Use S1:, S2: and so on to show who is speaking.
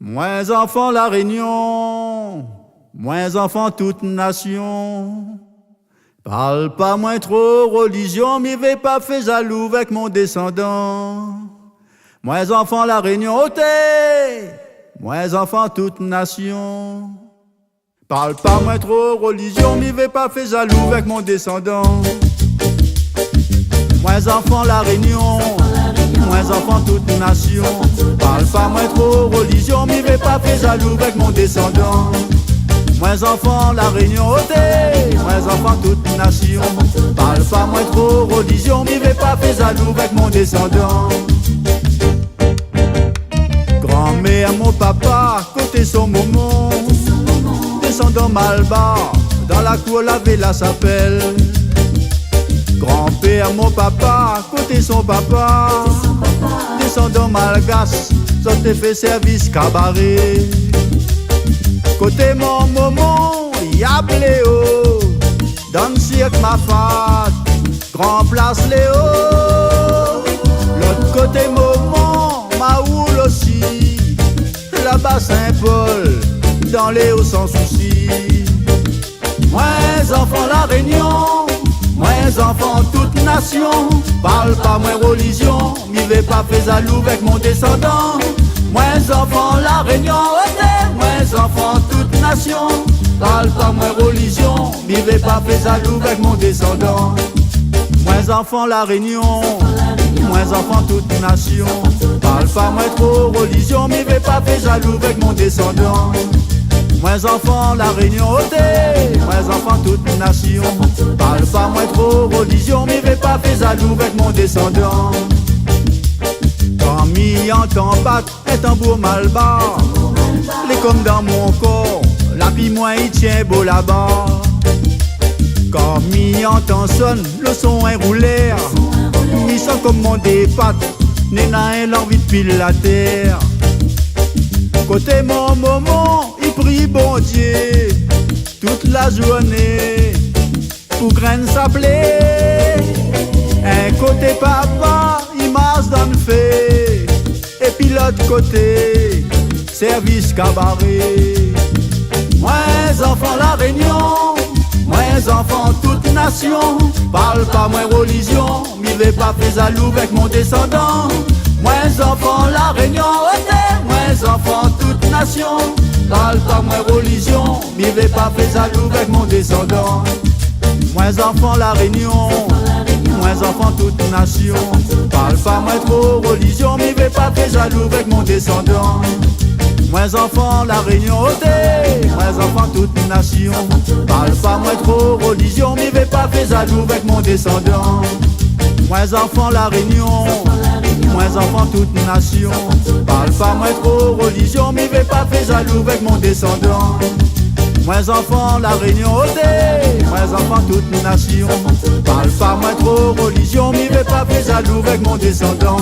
S1: Moins enfant la Réunion, moins enfant toute nation. Parle pas moins trop religion, m'y vais pas fait jaloux avec mon descendant. Moins enfant la Réunion, ôté, moins enfant toute nation. Parle pas moins trop religion, m'y vais pas fait jaloux avec mon descendant. Moins enfant la Réunion, moins enfant toute nation. Parle pas moins trop religion, m'y vais pas fait jaloux avec mon descendant. Moins enfant la Réunion, ôté, moins enfant toute nation. Parle pas moins trop religion, m'y vais pas fait jaloux avec mon descendant. Grand-mère, mon papa, côté son moment, descendant mal bas, dans la cour laver la s'appelle. Grand-père, mon papa, côté son papa, descendant malgache, ça te fait service cabaret. Côté mon moment, y'a Léo, dans le cirque ma fat, grand place Léo. L'autre côté moment, ma roule aussi, là-bas Saint-Paul, dans les hauts sans souci. Moins enfant la Réunion, moins enfant toute nation. Parle pas moins religion, m'y vais pas fait jaloux avec mon descendant. Moins enfant la Réunion, moins enfant toute nation. Parle pas moins religion, m'y vais pas fait jaloux avec mon descendant. Moins enfant la Réunion, moins enfant toute nation. Parle pas moins trop religion, m'y vais pas fait jaloux avec mon descendant. Moins enfant la Réunion, ôté, moins enfant toute nation. Parle pas moins trop religion, m'y vais pas fait jaloux avec mon descendant. Quand m'y entend battre un tambour mal bas, les comme dans mon corps, la vie moins il tient beau là-bas. Quand m'y entend sonne, le son est roulé, m'y sent comme mon dépate, n'est l'envie de pile la terre. Côté mon moment, il prie bon Dieu toute la journée pour graine s'appeler. Un côté papa, il marche dans le fait, et puis l'autre côté, service cabaret. Moins enfant la Réunion, moins enfant toute nation. Parle pas moins religion, m'y vais pas fait jaloux avec mon descendant. Moins enfant la Réunion, moins enfant toute nation. Parle pas moins religion, m'y vais pas fait jaloux avec mon descendant. Moins enfant la Réunion, moins enfant toute nation. Parle pas moins trop religion, m'y vais pas fait jaloux avec mon descendant. Moins enfant la Réunion, ôté, moins enfant toute nation. Parle pas moins trop religion, m'y vais pas fait jaloux avec mon descendant. Moins enfant la Réunion, moins enfant toute nation. Parle pas moins trop religion, m'y vais pas fait jaloux avec mon descendant. Moins enfant la Réunion, ôté, moins enfant toute nation. Parle pas moins trop religion, m'y vais pas fait jaloux avec mon descendant.